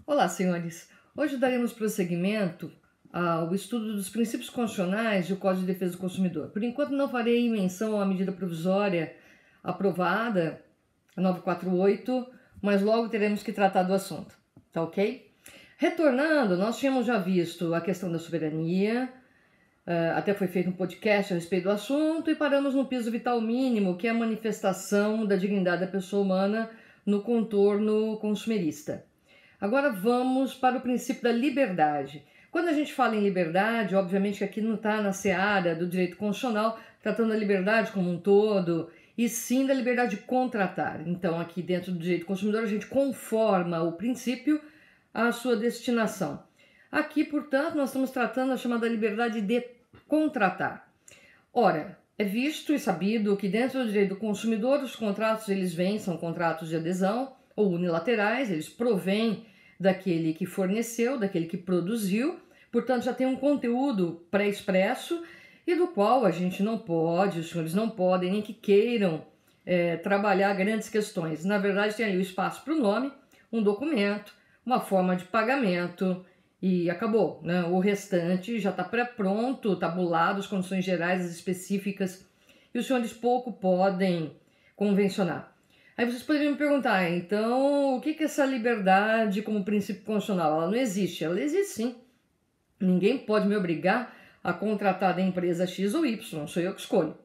Olá, senhores. Hoje daremos prosseguimento ao estudo dos princípios constitucionais e o Código de Defesa do Consumidor. Por enquanto não farei menção à medida provisória aprovada, a 948, mas logo teremos que tratar do assunto, tá ok? Retornando, nós tínhamos já visto a questão da soberania, até foi feito um podcast a respeito do assunto e paramos no piso vital mínimo, que é a manifestação da dignidade da pessoa humana no contorno consumerista. Agora vamos para o princípio da liberdade. Quando a gente fala em liberdade, obviamente que aqui não está na seara do direito constitucional, tratando da liberdade como um todo, e sim da liberdade de contratar. Então, aqui dentro do direito consumidor, a gente conforma o princípio à sua destinação. Aqui, portanto, nós estamos tratando a chamada liberdade de contratar. Ora, é visto e sabido que dentro do direito do consumidor, os contratos eles vêm, são contratos de adesão ou unilaterais, eles provêm daquele que forneceu, daquele que produziu, portanto já tem um conteúdo pré-expresso e do qual a gente não pode, os senhores não podem, nem que queiram trabalhar grandes questões. Na verdade tem ali o espaço para o nome, um documento, uma forma de pagamento e acabou, né? O restante já está pré-pronto, tabulado, as condições gerais, as específicas, e os senhores pouco podem convencionar. Aí vocês poderiam me perguntar, então, o que é essa liberdade como princípio constitucional? Ela não existe. Ela existe sim. Ninguém pode me obrigar a contratar da empresa X ou Y, sou eu que escolho.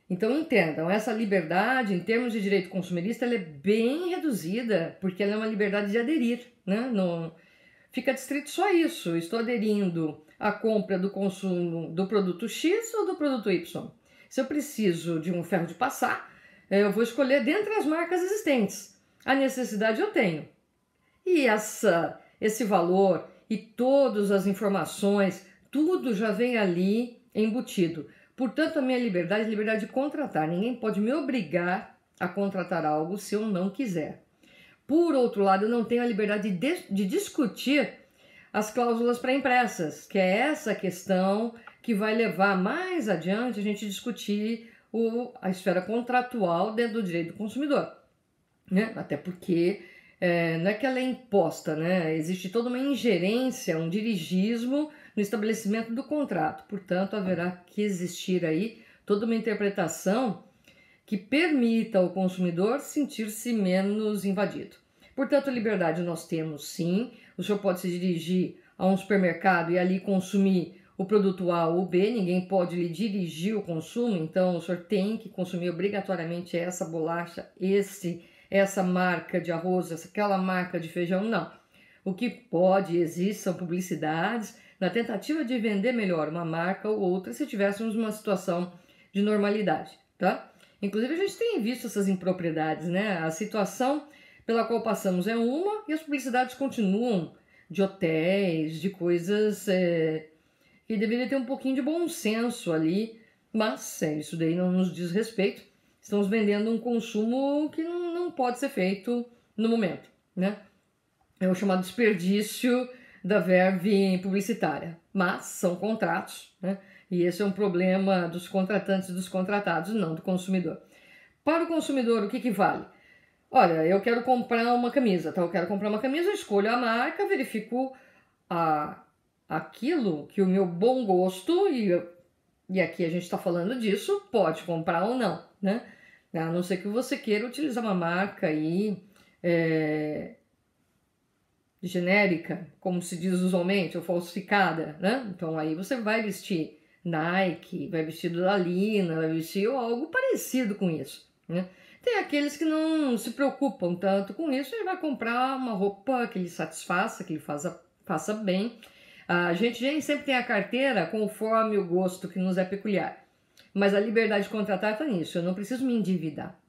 Então entendam, essa liberdade, em termos de direito consumerista, ela é bem reduzida, porque ela é uma liberdade de aderir, né? Não fica distrito só isso, estou aderindo à compra do consumo do produto X ou do produto Y. Se eu preciso de um ferro de passar, eu vou escolher dentre as marcas existentes. A necessidade eu tenho. E esse valor e todas as informações, tudo já vem ali embutido. Portanto, a minha liberdade é a liberdade de contratar. Ninguém pode me obrigar a contratar algo se eu não quiser. Por outro lado, eu não tenho a liberdade de discutir as cláusulas pré-impressas, que é essa questão que vai levar mais adiante a gente discutir a esfera contratual dentro do direito do consumidor, né? Até porque não é que ela é imposta, né? Existe toda uma ingerência, um dirigismo no estabelecimento do contrato. Portanto, haverá que existir aí toda uma interpretação que permita ao consumidor sentir-se menos invadido. Portanto, liberdade nós temos sim. O senhor pode se dirigir a um supermercado e ali consumir o produto A ou B, ninguém pode lhe dirigir o consumo, então o senhor tem que consumir obrigatoriamente essa bolacha, essa marca de arroz, aquela marca de feijão, não. O que pode existir são publicidades na tentativa de vender melhor uma marca ou outra se tivéssemos uma situação de normalidade, tá? Inclusive a gente tem visto essas impropriedades, né? A situação pela qual passamos é uma e as publicidades continuam de hotéis, de coisas que deveria ter um pouquinho de bom senso ali, mas isso daí não nos diz respeito. Estamos vendendo um consumo que não pode ser feito no momento, né? É o chamado desperdício da verve publicitária, mas são contratos, né? E esse é um problema dos contratantes e dos contratados, não do consumidor. Para o consumidor, o que vale? Olha, eu quero comprar uma camisa, tá? Eu quero comprar uma camisa, eu escolho a marca, verifico aquilo que o meu bom gosto, e aqui a gente está falando disso, pode comprar ou não, né? A não ser que você queira utilizar uma marca aí genérica, como se diz usualmente, ou falsificada, né? Então aí você vai vestir Nike, vai vestir Dalina, vai vestir algo parecido com isso, né? Tem aqueles que não se preocupam tanto com isso e vai comprar uma roupa que lhe satisfaça, que lhe faça bem. A gente sempre tem a carteira conforme o gosto que nos é peculiar. Mas a liberdade de contratar está nisso. Eu não preciso me endividar.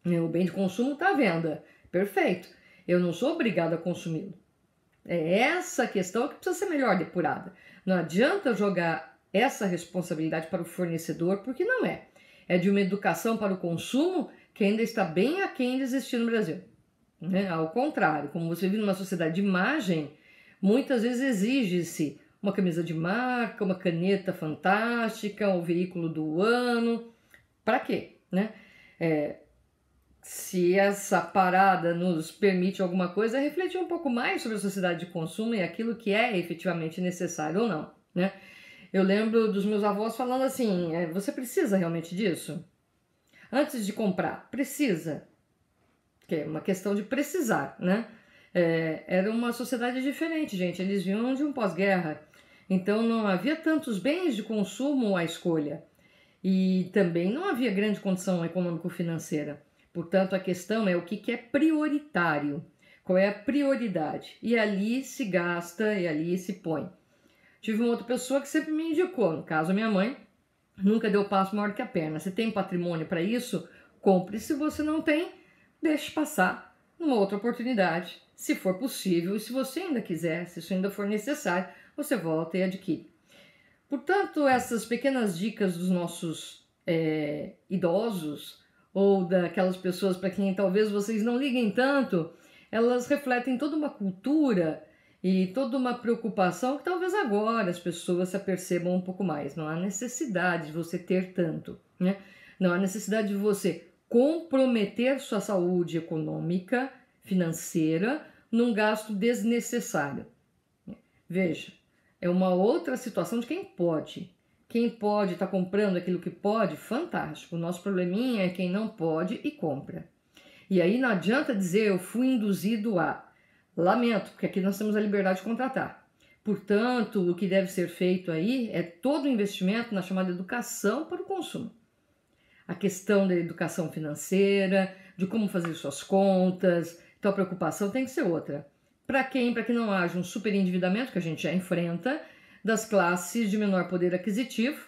O bem de consumo está à venda. Perfeito. Eu não sou obrigado a consumi-lo. É essa questão que precisa ser melhor depurada. Não adianta jogar essa responsabilidade para o fornecedor, porque não é. É de uma educação para o consumo que ainda está bem aquém de existir no Brasil. Né? Ao contrário, como você vive numa sociedade de imagem, muitas vezes exige-se uma camisa de marca, uma caneta fantástica, um veículo do ano. Para quê? Né? se essa parada nos permite alguma coisa, é refletir um pouco mais sobre a sociedade de consumo e aquilo que é efetivamente necessário ou não, né? Eu lembro dos meus avós falando assim, você precisa realmente disso? Antes de comprar, precisa. Que é uma questão de precisar, né? Era uma sociedade diferente, gente. Eles vinham de um pós-guerra. Então não havia tantos bens de consumo à escolha. E também não havia grande condição econômico-financeira. Portanto, a questão é o que é prioritário. Qual é a prioridade? E ali se gasta e ali se põe. Tive uma outra pessoa que sempre me indicou, no caso a minha mãe, nunca deu passo maior que a perna. Você tem patrimônio para isso? Compre. Se você não tem, deixe passar numa outra oportunidade, se for possível. E se você ainda quiser, se isso ainda for necessário, você volta e adquire. Portanto, essas pequenas dicas dos nossos idosos ou daquelas pessoas para quem talvez vocês não liguem tanto, elas refletem toda uma cultura e toda uma preocupação que talvez agora as pessoas se apercebam um pouco mais. Não há necessidade de você ter tanto, né? Não há necessidade de você comprometer sua saúde econômica, financeira, num gasto desnecessário. Veja, é uma outra situação de quem pode. Quem pode está comprando aquilo que pode, fantástico. O nosso probleminha é quem não pode e compra. E aí não adianta dizer eu fui induzido a. Lamento, porque aqui nós temos a liberdade de contratar. Portanto, o que deve ser feito aí é todo o investimento na chamada educação para o consumo. A questão da educação financeira, de como fazer suas contas. Então a preocupação tem que ser outra. Para quem? Para que não haja um superendividamento, que a gente já enfrenta, das classes de menor poder aquisitivo,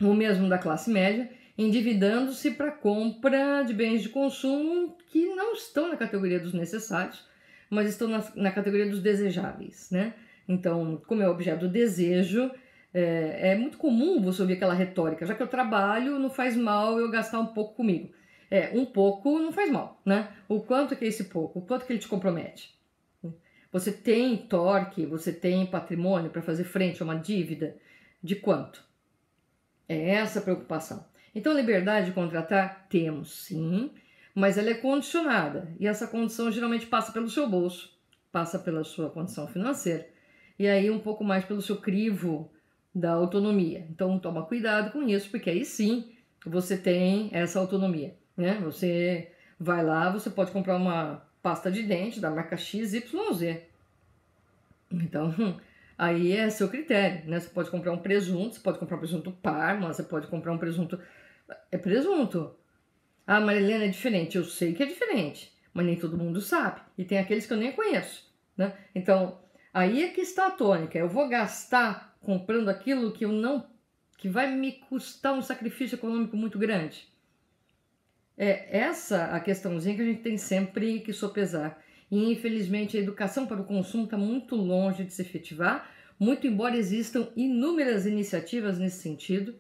ou mesmo da classe média, endividando-se para compra de bens de consumo que não estão na categoria dos necessários, mas estão na categoria dos desejáveis, né? Então, como é objeto do desejo, é muito comum você ouvir aquela retórica, já que eu trabalho, não faz mal eu gastar um pouco comigo. Um pouco não faz mal, né? O quanto que é esse pouco? O quanto que ele te compromete? Você tem torque, você tem patrimônio para fazer frente a uma dívida? De quanto? É essa a preocupação. Então, liberdade de contratar? Temos, sim, mas ela é condicionada. E essa condição geralmente passa pelo seu bolso, passa pela sua condição financeira, e aí um pouco mais pelo seu crivo da autonomia. Então, toma cuidado com isso, porque aí sim você tem essa autonomia, né? Você vai lá, você pode comprar uma pasta de dente da marca XYZ. Então, aí é seu critério, né? Você pode comprar um presunto, você pode comprar um presunto Parma, você pode comprar um presunto... É presunto. Ah, Marilena, é diferente. Eu sei que é diferente, mas nem todo mundo sabe. E tem aqueles que eu nem conheço, né? Então, aí é que está a tônica. Eu vou gastar comprando aquilo que eu não... que vai me custar um sacrifício econômico muito grande. É essa a questãozinha que a gente tem sempre que sopesar. E, infelizmente, a educação para o consumo está muito longe de se efetivar, muito embora existam inúmeras iniciativas nesse sentido,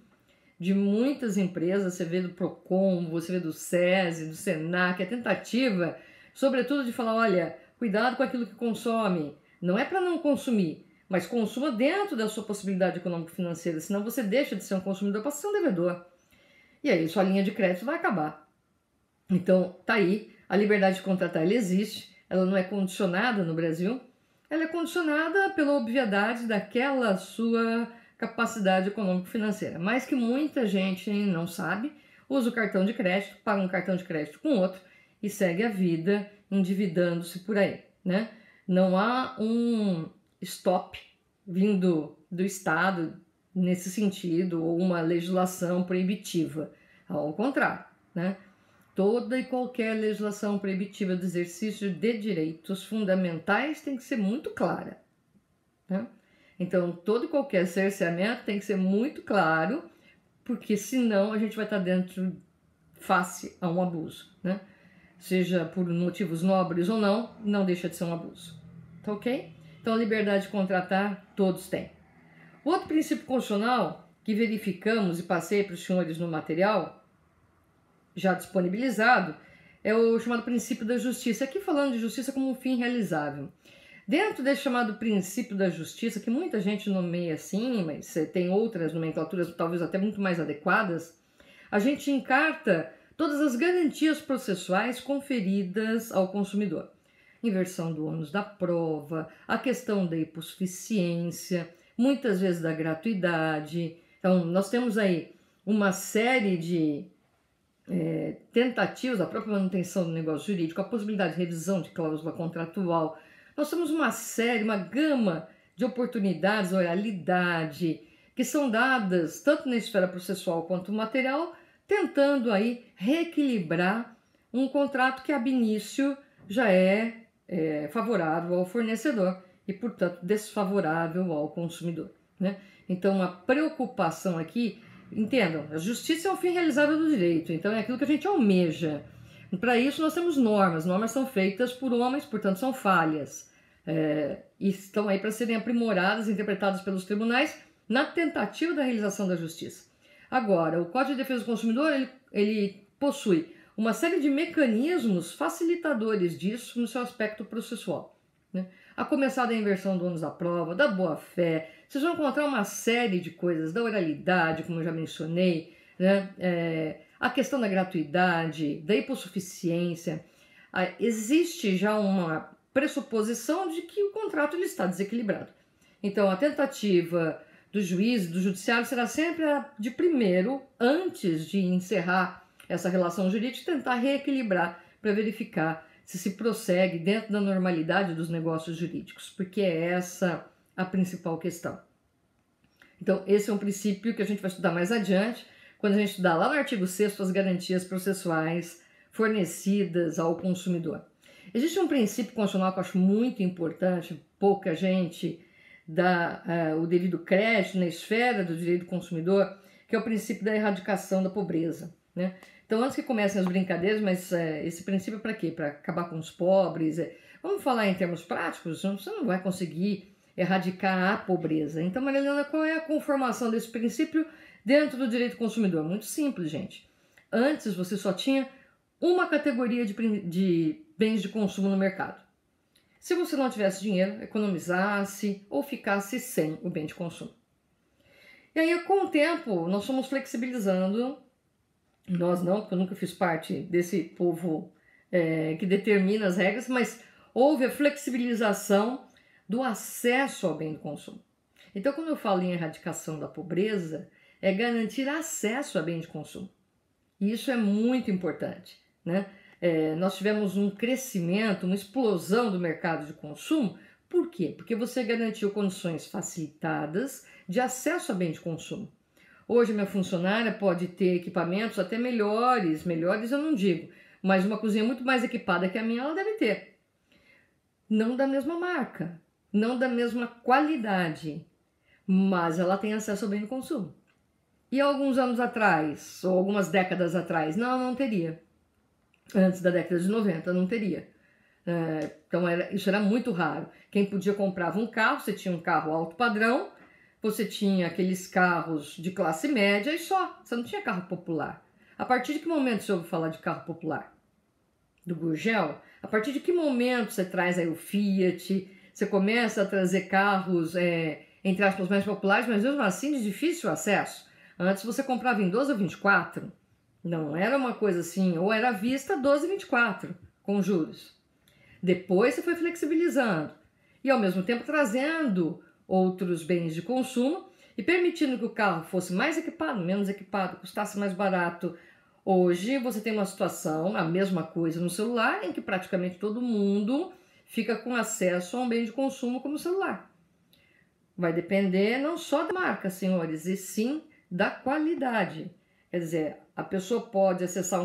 de muitas empresas, você vê do Procon, você vê do SESI, do Senac, a tentativa, sobretudo, de falar, olha, cuidado com aquilo que consome, não é para não consumir, mas consuma dentro da sua possibilidade econômico-financeira, senão você deixa de ser um consumidor para ser um devedor. E aí sua linha de crédito vai acabar. Então, tá aí, a liberdade de contratar, ela existe, ela não é condicionada no Brasil, ela é condicionada pela obviedade daquela sua capacidade econômico-financeira, mas que muita gente não sabe, usa o cartão de crédito, paga um cartão de crédito com outro e segue a vida endividando-se por aí, né? Não há um stop vindo do Estado nesse sentido, ou uma legislação proibitiva, ao contrário, né? Toda e qualquer legislação proibitiva do exercício de direitos fundamentais tem que ser muito clara, né? Então, todo e qualquer cerceamento tem que ser muito claro, porque senão a gente vai estar dentro face a um abuso, né? Seja por motivos nobres ou não, não deixa de ser um abuso, tá ok? Então, a liberdade de contratar, todos têm. Outro princípio constitucional que verificamos e passei para os senhores no material já disponibilizado é o chamado princípio da justiça. Aqui falando de justiça como um fim realizável. Dentro desse chamado princípio da justiça, que muita gente nomeia assim, mas tem outras nomenclaturas talvez até muito mais adequadas, a gente encarta todas as garantias processuais conferidas ao consumidor. Inversão do ônus da prova, a questão da hipossuficiência, muitas vezes da gratuidade. Então, nós temos aí uma série de tentativas, a própria manutenção do negócio jurídico, a possibilidade de revisão de cláusula contratual. Nós temos uma série, uma gama de oportunidades, oralidade, que são dadas tanto na esfera processual quanto material, tentando aí reequilibrar um contrato que ab início já é favorável ao fornecedor e, portanto, desfavorável ao consumidor, né? Então, a preocupação aqui, entendam, a justiça é o fim realizável do direito, então é aquilo que a gente almeja. Para isso, nós temos normas são feitas por homens, portanto, são falhas, e estão aí para serem aprimoradas, interpretadas pelos tribunais, na tentativa da realização da justiça. Agora, o Código de Defesa do Consumidor, ele possui uma série de mecanismos facilitadores disso no seu aspecto processual, né? A começar da inversão do ônus da prova, da boa-fé, vocês vão encontrar uma série de coisas, da oralidade, como eu já mencionei, né? A questão da gratuidade, da hipossuficiência. Existe já uma pressuposição de que o contrato ele está desequilibrado. Então, a tentativa do juiz, do judiciário, será sempre a de primeiro, antes de encerrar essa relação jurídica, tentar reequilibrar para verificar se prossegue dentro da normalidade dos negócios jurídicos, porque é essa a principal questão. Então, esse é um princípio que a gente vai estudar mais adiante, quando a gente estudar lá no artigo 6º as garantias processuais fornecidas ao consumidor. Existe um princípio constitucional que eu acho muito importante, pouca gente dá o devido crédito na esfera do direito do consumidor, que é o princípio da erradicação da pobreza, né? Então, antes que comecem as brincadeiras, mas esse princípio é para quê? Para acabar com os pobres. Vamos falar em termos práticos, você não vai conseguir erradicar a pobreza. Então, Marilena, qual é a conformação desse princípio dentro do direito do consumidor? Muito simples, gente. Antes, você só tinha uma categoria de bens de consumo no mercado. Se você não tivesse dinheiro, economizasse ou ficasse sem o bem de consumo. E aí, com o tempo, nós fomos flexibilizando. Nós não, porque eu nunca fiz parte desse povo que determina as regras, mas houve a flexibilização do acesso ao bem do consumo. Então, quando eu falo em erradicação da pobreza, é garantir acesso a bem de consumo. E isso é muito importante, né? Nós tivemos um crescimento, uma explosão do mercado de consumo. Por quê? Porque você garantiu condições facilitadas de acesso a bem de consumo. Hoje, minha funcionária pode ter equipamentos até melhores eu não digo, mas uma cozinha muito mais equipada que a minha, ela deve ter. Não da mesma marca, não da mesma qualidade, mas ela tem acesso ao bem de consumo. E alguns anos atrás, ou algumas décadas atrás, não teria. Antes da década de 90, não teria. Então, isso era muito raro. Quem podia comprava um carro, você tinha um carro alto padrão, você tinha aqueles carros de classe média e só, você não tinha carro popular. A partir de que momento você ouve falar de carro popular? Do Gurgel? A partir de que momento você traz aí o Fiat, você começa a trazer carros, entre aspas, mais populares, mas mesmo assim de difícil acesso? Antes você comprava em 12 ou 24, não era uma coisa assim, ou era à vista 12 e 24, com juros. Depois você foi flexibilizando e ao mesmo tempo trazendo outros bens de consumo e permitindo que o carro fosse mais equipado, menos equipado, custasse mais barato. Hoje você tem uma situação, a mesma coisa no celular, em que praticamente todo mundo fica com acesso a um bem de consumo como o celular. Vai depender não só da marca, senhores, e sim da qualidade. Quer dizer, a pessoa pode acessar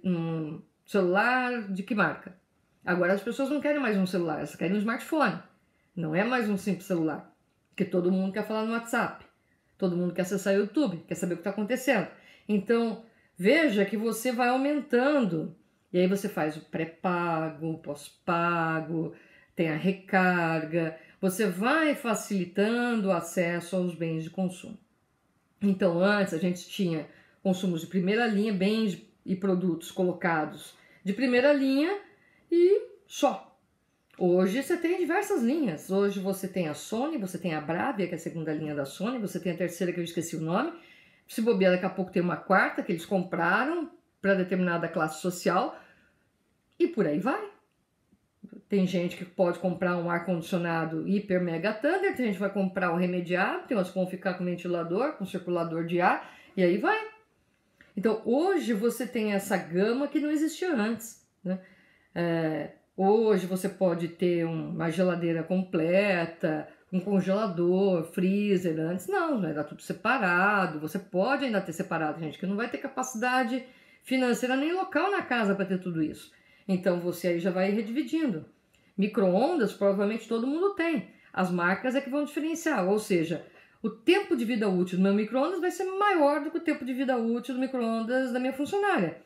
um celular de que marca? Agora as pessoas não querem mais um celular, elas querem um smartphone. Não é mais um simples celular. Porque todo mundo quer falar no WhatsApp, todo mundo quer acessar o YouTube, quer saber o que está acontecendo. Então, veja que você vai aumentando. E aí você faz o pré-pago, o pós-pago, tem a recarga. Você vai facilitando o acesso aos bens de consumo. Então, antes a gente tinha consumos de primeira linha, bens e produtos colocados de primeira linha e só. Hoje você tem diversas linhas. Hoje você tem a Sony, você tem a Bravia, que é a segunda linha da Sony, você tem a terceira, que eu esqueci o nome. Se bobear, daqui a pouco tem uma quarta que eles compraram para determinada classe social e por aí vai. Tem gente que pode comprar um ar-condicionado hiper mega thunder, tem gente que vai comprar um remediado, tem outros que vão ficar com ventilador, com circulador de ar, e aí vai. Então hoje você tem essa gama que não existia antes, né? Hoje você pode ter uma geladeira completa, um congelador, freezer. Antes não, era tudo separado. Você pode ainda ter separado, gente, que não vai ter capacidade financeira nem local na casa para ter tudo isso. Então você aí já vai redividindo. Micro-ondas provavelmente todo mundo tem. As marcas é que vão diferenciar, ou seja, o tempo de vida útil do meu micro-ondas vai ser maior do que o tempo de vida útil do micro-ondas da minha funcionária.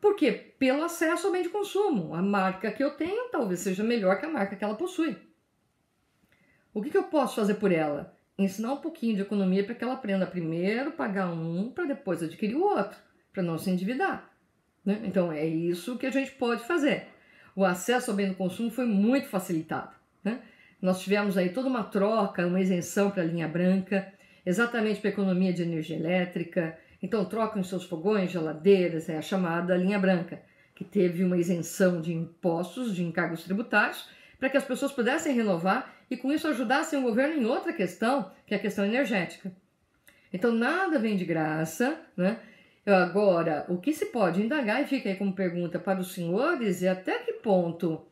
Por quê? Pelo acesso ao bem de consumo. A marca que eu tenho talvez seja melhor que a marca que ela possui. O que eu posso fazer por ela? Ensinar um pouquinho de economia para que ela aprenda primeiro pagar um para depois adquirir o outro, para não se endividar, né? Então é isso que a gente pode fazer. O acesso ao bem do consumo foi muito facilitado, né? Nós tivemos aí toda uma troca, uma isenção para a linha branca, exatamente para a economia de energia elétrica. Então trocam seus fogões, geladeiras, é a chamada linha branca, que teve uma isenção de impostos, de encargos tributários, para que as pessoas pudessem renovar e com isso ajudassem o governo em outra questão, que é a questão energética. Então nada vem de graça, né? Agora, o que se pode indagar, e fica aí como pergunta para os senhores, é até que ponto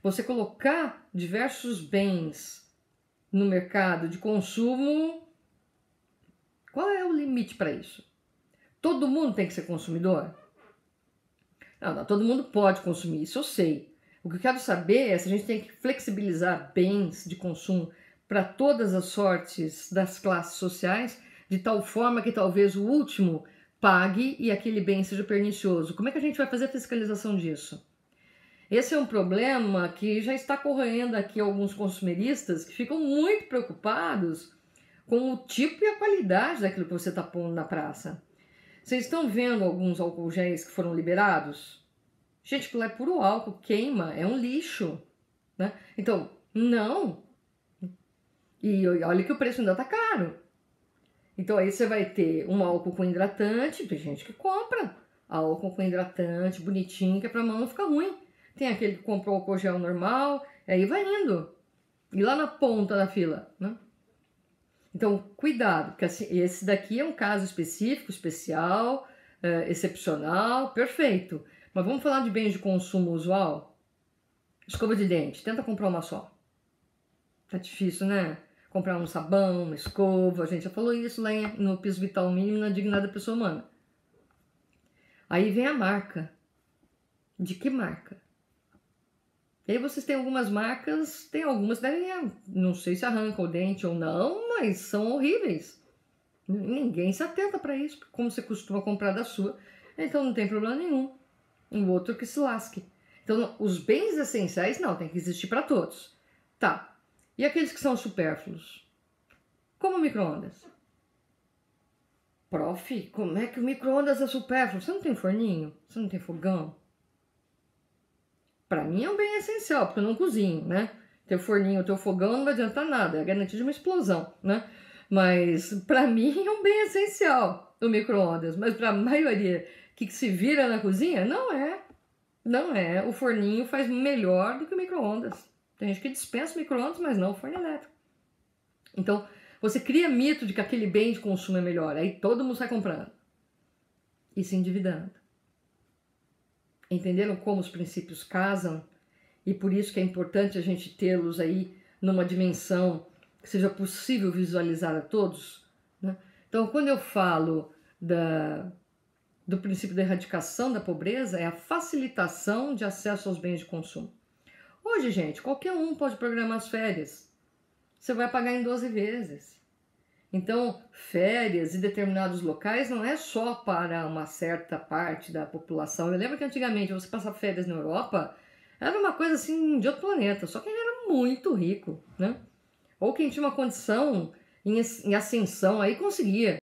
você colocar diversos bens no mercado de consumo, qual é o limite para isso? Todo mundo tem que ser consumidor? Não, todo mundo pode consumir, isso eu sei. O que eu quero saber é se a gente tem que flexibilizar bens de consumo para todas as sortes das classes sociais, de tal forma que talvez o último pague e aquele bem seja pernicioso. Como é que a gente vai fazer a fiscalização disso? Esse é um problema que já está corroendo aqui alguns consumeristas que ficam muito preocupados com o tipo e a qualidade daquilo que você está pondo na praça. Vocês estão vendo alguns álcool géis que foram liberados? Gente, aquilo é puro álcool, queima, é um lixo, né? Então, não. E olha que o preço ainda tá caro. Então aí você vai ter um álcool com hidratante, tem gente que compra álcool com hidratante, bonitinho, que é pra mão não ficar ruim. Tem aquele que comprou álcool gel normal, aí vai indo. E lá na ponta da fila, né? Então, cuidado, porque assim, esse daqui é um caso específico, especial, excepcional, perfeito. Mas vamos falar de bens de consumo usual? Escova de dente, tenta comprar uma só. Tá difícil, né? Comprar um sabão, uma escova, a gente já falou isso lá no piso vital mínimo na dignidade da pessoa humana. Aí vem a marca. De que marca? E aí vocês têm algumas marcas, tem algumas que devem, não sei se arranca o dente ou não, mas são horríveis. Ninguém se atenta para isso, como você costuma comprar da sua, então não tem problema nenhum. O outro que se lasque. Então, os bens essenciais, não, tem que existir para todos. Tá. E aqueles que são supérfluos? Como micro-ondas? Prof, como é que o micro-ondas é supérfluo? Você não tem forninho? Você não tem fogão? Para mim é um bem essencial, porque eu não cozinho, né? Ter forninho, ter fogão não vai adiantar nada, é garantia de uma explosão, né? Mas para mim é um bem essencial o micro-ondas. Mas para a maioria que se vira na cozinha, não é. Não é. O forninho faz melhor do que o micro-ondas. Tem gente que dispensa o micro-ondas, mas não o forno elétrico. Então, você cria mito de que aquele bem de consumo é melhor. Aí todo mundo sai comprando. E se endividando. Entenderam como os princípios casam? E por isso que é importante a gente tê-los aí numa dimensão que seja possível visualizar a todos, né? Então, quando eu falo do princípio da erradicação da pobreza, é a facilitação de acesso aos bens de consumo. Hoje, gente, qualquer um pode programar as férias. Você vai pagar em 12 vezes. Então, férias em determinados locais não é só para uma certa parte da população. Eu lembro que antigamente você passar férias na Europa era uma coisa assim de outro planeta, só quem era muito rico, né? Ou quem tinha uma condição em ascensão aí conseguia.